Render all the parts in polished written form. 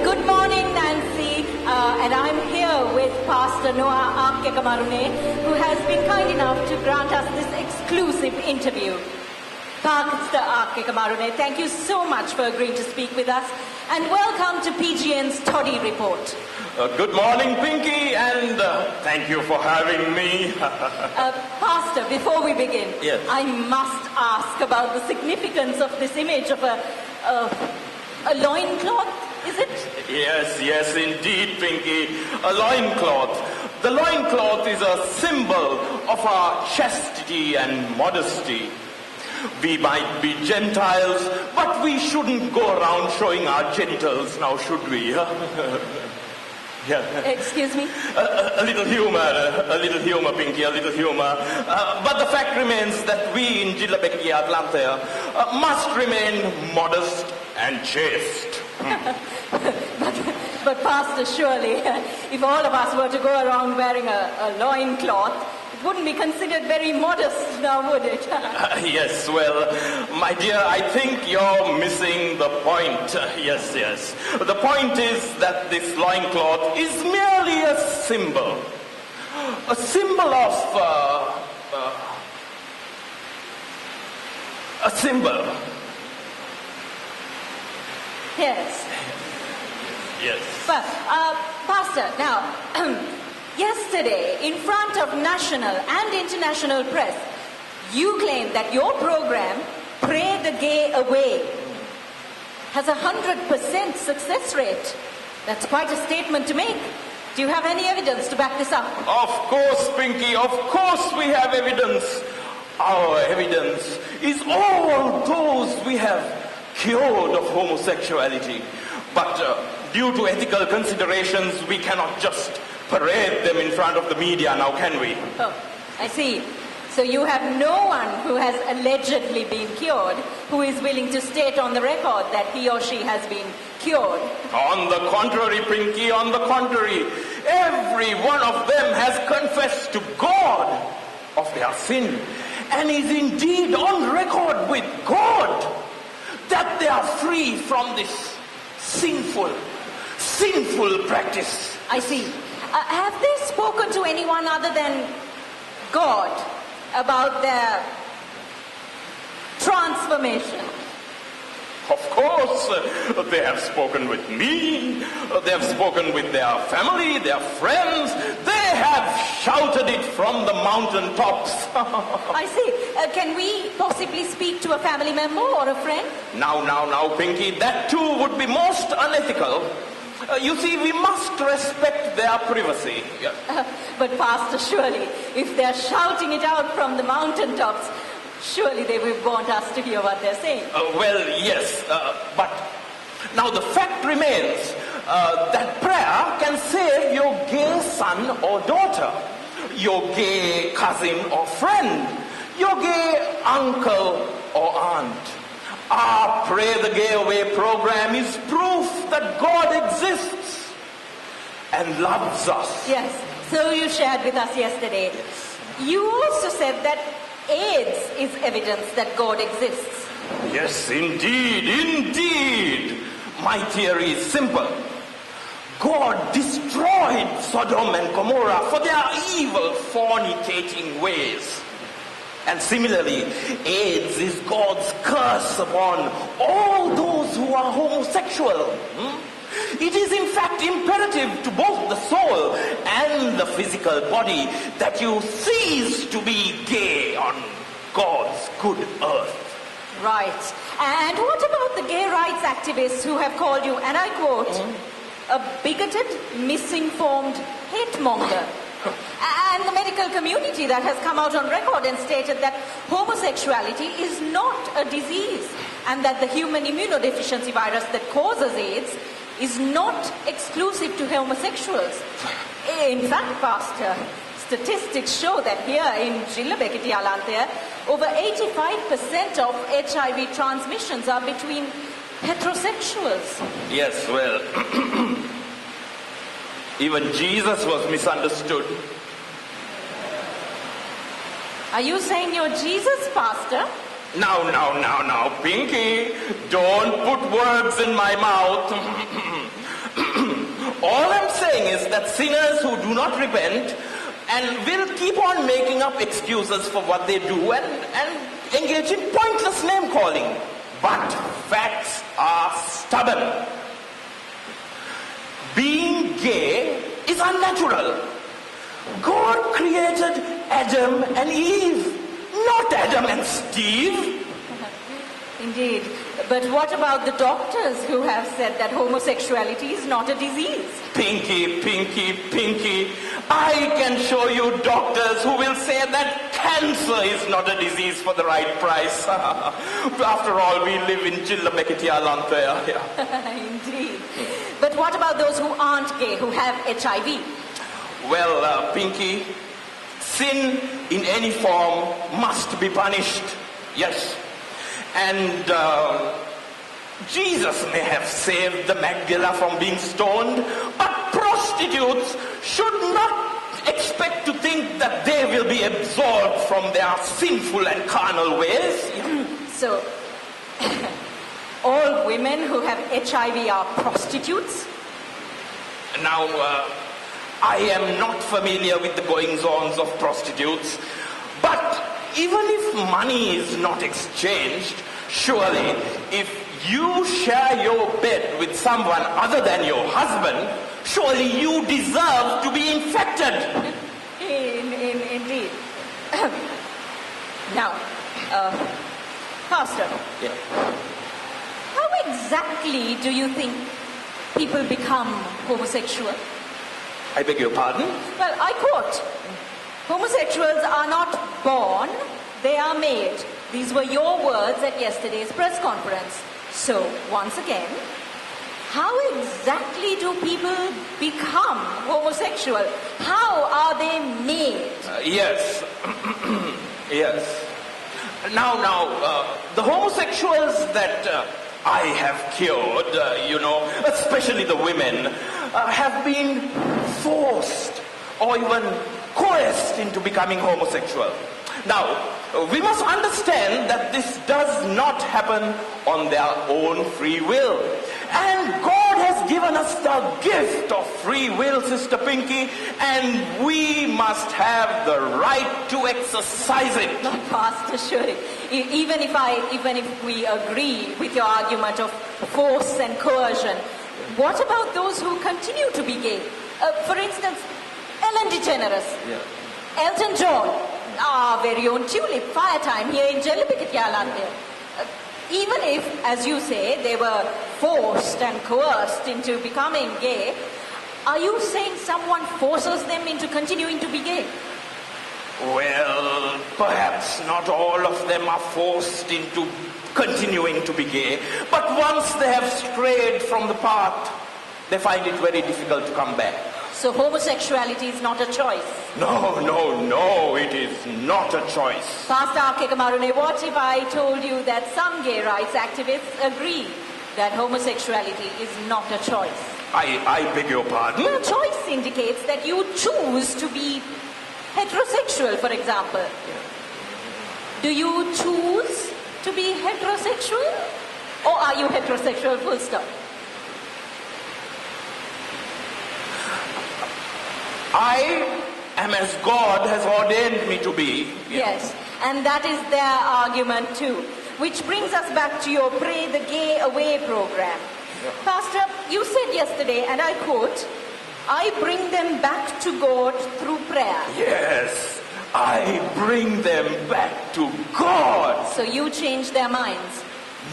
Good morning, Nancy. And I'm here with Pastor Noah Akekamarune, who has been kind enough to grant us this exclusive interview. Pastor Akekamarune, thank you so much for agreeing to speak with us, and welcome to PGN's Toddy Report. Good morning, Pinky, and thank you for having me. Pastor, before we begin, yes. I must ask about the significance of this image of a loincloth, is it? Yes, indeed, Pinky. A loincloth. The loincloth is a symbol of our chastity and modesty. We might be Gentiles, but we shouldn't go around showing our genitals now, should we? Yeah. Excuse me? A little humor, Pinky, a little humor. But the fact remains that we in jillabekitiyalanthaya must remain modest and chaste. But Pastor, surely, if all of us were to go around wearing a loincloth, it wouldn't be considered very modest now, would it? Yes, well, my dear, I think you're missing the point. Yes. The point is that this loincloth is merely a symbol. A symbol of... a symbol. Yes. Yes. But, Pastor, now, yesterday, in front of national and international press, you claimed that your program, Pray the Gay Away, has 100% success rate. That's quite a statement to make. Do you have any evidence to back this up? Of course, Pinky, of course we have evidence. Our evidence is all those we have cured of homosexuality. But due to ethical considerations, we cannot just parade them in front of the media now, can we? Oh, I see. So you have no one who has allegedly been cured who is willing to state on the record that he or she has been cured. On the contrary, Pinky, on the contrary. Every one of them has confessed to God of their sin and is indeed on record with God that they are free from this sinful practice. I see. Have they spoken to anyone other than God about their transformation? Of course, they have spoken with me, they have spoken with their family, their friends, they have shouted it from the mountaintops. I see. Can we possibly speak to a family member or a friend? Now, Pinky, that too would be most unethical. You see, we must respect their privacy. Yeah. But Pastor, surely, if they're shouting it out from the mountaintops, surely they will want us to hear what they're saying. Well, yes, but now the fact remains that prayer can save your gay son or daughter, your gay cousin or friend, your gay uncle or aunt. Our Pray the Gay Away program is proof that God exists and loves us. Yes, so you shared with us yesterday. Yes. You also said that AIDS is evidence that God exists. Yes, indeed. My theory is simple. God destroyed Sodom and Gomorrah for their evil, fornicating ways. And similarly, AIDS is God's curse upon all those who are homosexual. It is in fact imperative to both the soul and the physical body that you cease to be gay on God's good earth. Right. And what about the gay rights activists who have called you, and I quote, a bigoted, misinformed hate monger? And the medical community that has come out on record and stated that homosexuality is not a disease and that the human immunodeficiency virus that causes AIDS is not exclusive to homosexuals. In fact, Pastor, statistics show that here in jillabekitiyalanthaya, over 85% of HIV transmissions are between heterosexuals. Yes, well, even Jesus was misunderstood. Are you saying you're Jesus, Pastor? Now, Pinky, don't put words in my mouth. All I'm saying is that sinners who do not repent and will keep on making up excuses for what they do and engage in pointless name calling. But facts are stubborn. Being gay is unnatural. God created Adam and Eve, not Adam and Steve. Indeed. But what about the doctors who have said that homosexuality is not a disease? Pinky, I can show you doctors who will say that cancer is not a disease for the right price. After all, we live in jillabekitiyalanthaya. Indeed. But what about those who aren't gay, who have HIV? Well, Pinky, sin in any form must be punished. Yes. And Jesus may have saved the Magdala from being stoned, but prostitutes should not expect to think that they will be absolved from their sinful and carnal ways. So, all women who have HIV are prostitutes? Now, I am not familiar with the goings-ons of prostitutes, but even if money is not exchanged, surely if you share your bed with someone other than your husband, surely you deserve to be infected. Indeed. Now, Pastor, Yeah. how exactly do you think people become homosexual? I beg your pardon? Well, I quote, homosexuals are not born, they are made. These were your words at yesterday's press conference. So, once again, how exactly do people become homosexual? How are they made? Yes. Yes. Now, the homosexuals that I have cured, especially the women, have been forced or even coerced into becoming homosexual. Now, we must understand that this does not happen on their own free will. And God has given us the gift of free will, Sister Pinky, and we must have the right to exercise it. Pastor, sure. Even if we agree with your argument of force and coercion, what about those who continue to be gay? For instance, Ellen DeGeneres, Elton John, our very own Tulip, Fire Time here in jillabekitiyalanthaya. Even if, as you say, they were forced and coerced into becoming gay, are you saying someone forces them into continuing to be gay? Well, perhaps not all of them are forced into continuing to be gay, but once they have strayed from the path, they find it very difficult to come back. So homosexuality is not a choice? No, it is not a choice. Pastor Kemarune, what if I told you that some gay rights activists agree that homosexuality is not a choice? I beg your pardon? Well, choice indicates that you choose to be heterosexual, for example. Do you choose to be heterosexual? Or are you heterosexual full stop? I am as God has ordained me to be. Yes, and that is their argument too. Which brings us back to your Pray the Gay Away program. Yeah. Pastor, you said yesterday, and I quote, I bring them back to God through prayer. Yes, I bring them back to God. So you change their minds.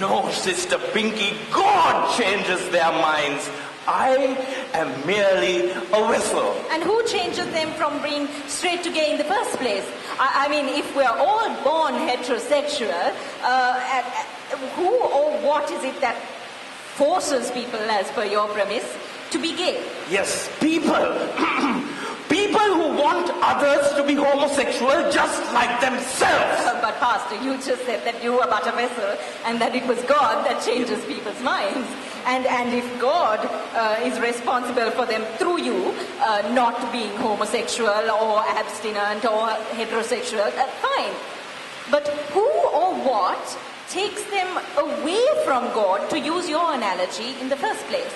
No, Sister Pinky, God changes their minds. I am merely a vessel. And who changes them from being straight to gay in the first place? I mean, if we're all born heterosexual, who or what is it that forces people, as per your premise, to be gay? Yes, people. People who want others to be homosexual just like themselves. But Pastor, you just said that you were but a vessel and that it was God that changes people's minds. And if God is responsible for them through you not being homosexual or abstinent or heterosexual, fine. But who or what takes them away from God, to use your analogy, in the first place?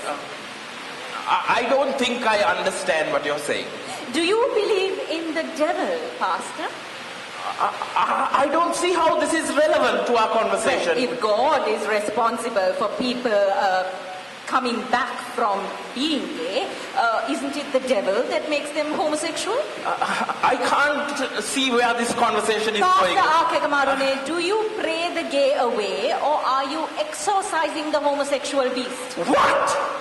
I don't think I understand what you're saying. Do you believe in the devil, Pastor? I don't see how this is relevant to our conversation. Well, if God is responsible for people coming back from being gay, isn't it the devil that makes them homosexual? I can't see where this conversation is going. Pastor Akegamarune, do you pray the gay away or are you exorcising the homosexual beast? What?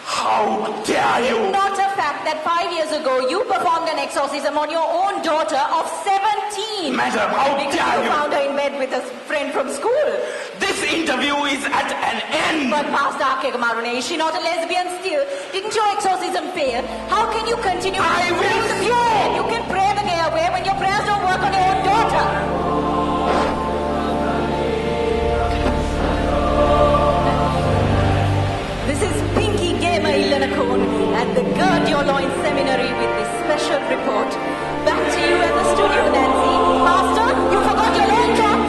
How dare you? It's not a fact that 5 years ago you performed an exorcism on your own daughter of 17. Madam, how because dare you you? found her in bed with a friend from school. This interview is at an end. But Pastor Akegamarune, is she not a lesbian still? Didn't your exorcism fail? How can you continue I to pray will the gay? You can pray the gay away when your prayers don't work on your own daughter. This is Pinky Gamer Ilanakon at the Gird Your Loins Seminary with this special report. Back to you at the studio, Nancy. Pastor, you forgot your loin cap.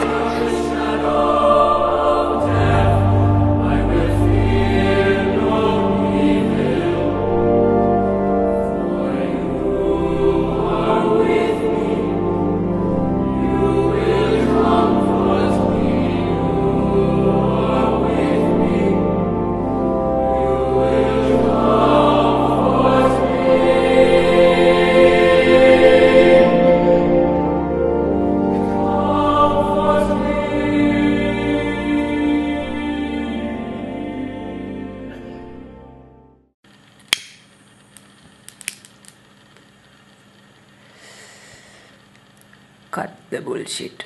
Cut the bullshit.